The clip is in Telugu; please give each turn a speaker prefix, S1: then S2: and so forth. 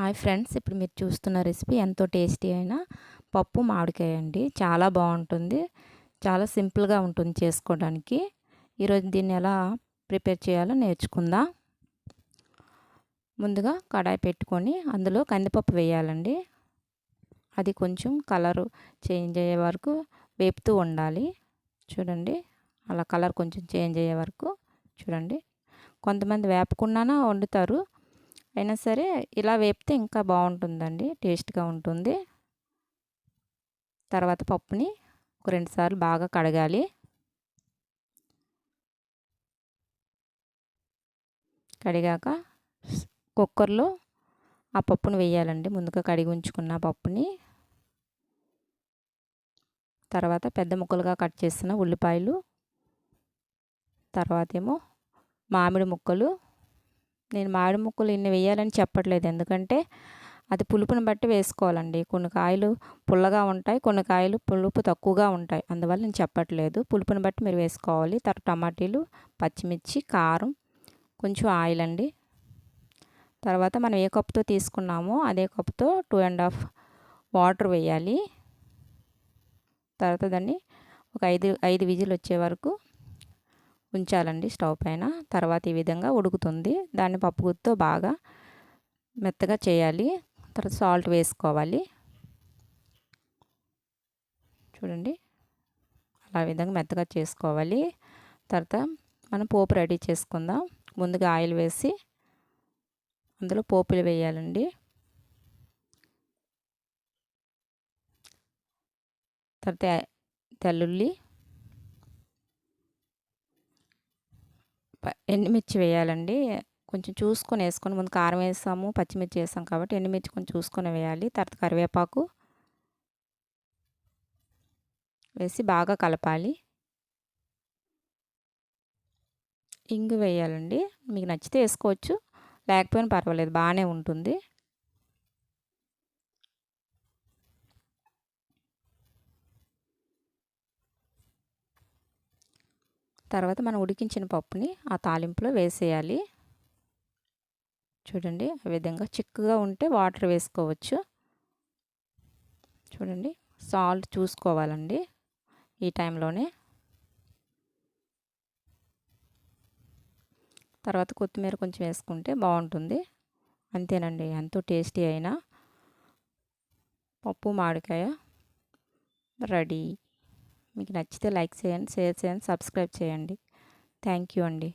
S1: హాయ్ ఫ్రెండ్స్, ఇప్పుడు మీరు చూస్తున్న రెసిపీ ఎంతో టేస్టీ అయిన పప్పు మామిడికాయ అండి. చాలా బాగుంటుంది, చాలా సింపుల్గా ఉంటుంది చేసుకోవడానికి. ఈరోజు దీన్ని ఎలా ప్రిపేర్ చేయాలో నేర్చుకుందాం. ముందుగా కడాయి పెట్టుకొని అందులో కందిపప్పు వేయాలండి. అది కొంచెం కలరు చేంజ్ అయ్యే వరకు వేపుతూ ఉండాలి. చూడండి, అలా కలర్ కొంచెం చేంజ్ అయ్యే వరకు చూడండి. కొంతమంది వేపకుండానే వండుతారు, అయినా సరే ఇలా వేపితే ఇంకా బాగుంటుందండి, టేస్ట్గా ఉంటుంది. తర్వాత పప్పుని ఒక 2 సార్లు బాగా కడగాలి. కడిగాక కుక్కర్లో ఆ పప్పును వేయాలండి. ముందుగా కడిగి ఉంచుకున్న పప్పుని, తర్వాత పెద్ద ముక్కలుగా కట్ చేసిన ఉల్లిపాయలు, తర్వాత ఏమో మామిడి ముక్కలు. నేను మామిడి ముక్కలు ఇన్ని వేయాలని చెప్పట్లేదు, ఎందుకంటే అది పులుపుని బట్టి వేసుకోవాలండి. కొన్ని కాయలు పుల్లగా ఉంటాయి, కొన్ని కాయలు పులుపు తక్కువగా ఉంటాయి, అందువల్ల నేను చెప్పట్లేదు. పులుపుని బట్టి మీరు వేసుకోవాలి. తర్వాత టమాటీలు, పచ్చిమిర్చి, కారం, కొంచెం ఆయిల్ అండి. తర్వాత మనం ఏ కప్పుతో తీసుకున్నామో అదే కప్పుతో 2.5 వాటర్ వేయాలి. తర్వాత దాన్ని ఒక 5 విజిల్ వచ్చే వరకు ఉంచాలండి స్టవ్ పైన. తర్వాత ఈ విధంగా ఉడుకుతుంది. దాన్ని పప్పు గుత్తితో బాగా మెత్తగా చేయాలి. తర్వాత సాల్ట్ వేసుకోవాలి. చూడండి, అలా విధంగా మెత్తగా చేసుకోవాలి. తర్వాత మనం పోపు రెడీ చేసుకుందాం. ముందుగా ఆయిల్ వేసి అందులో పోపులు వేయాలండి. తర్వాత తెల్లుల్లి, ఎండుమిర్చి వేయాలండి. కొంచెం చూసుకొని వేసుకొని, ముందు కారం వేసాము, పచ్చిమిర్చి వేసాం కాబట్టి ఎండుమిర్చి కొంచెం చూసుకొని వేయాలి. తర్వాత కరివేపాకు వేసి బాగా కలపాలి. ఇంగు వేయాలండి. మీకు నచ్చితే వేసుకోవచ్చు, లేకపోయినా పర్వాలేదు, బాగానే ఉంటుంది. తర్వాత మనం ఉడికించిన పప్పుని ఆ తాలింపులో వేసేయాలి. చూడండి, ఆ విధంగా చిక్కగా ఉంటే వాటర్ వేసుకోవచ్చు. చూడండి, సాల్ట్ చూసుకోవాలండి ఈ టైంలోనే. తర్వాత కొత్తిమీర కొంచెం వేసుకుంటే బాగుంటుంది. అంతేనండి, ఎంతో టేస్టీ అయిన పప్పు మామిడికాయ రెడీ. మీకు నచ్చితే లైక్ చేయండి, షేర్ చేయండి, సబ్స్క్రైబ్ చేయండి. థ్యాంక్ యూ అండి.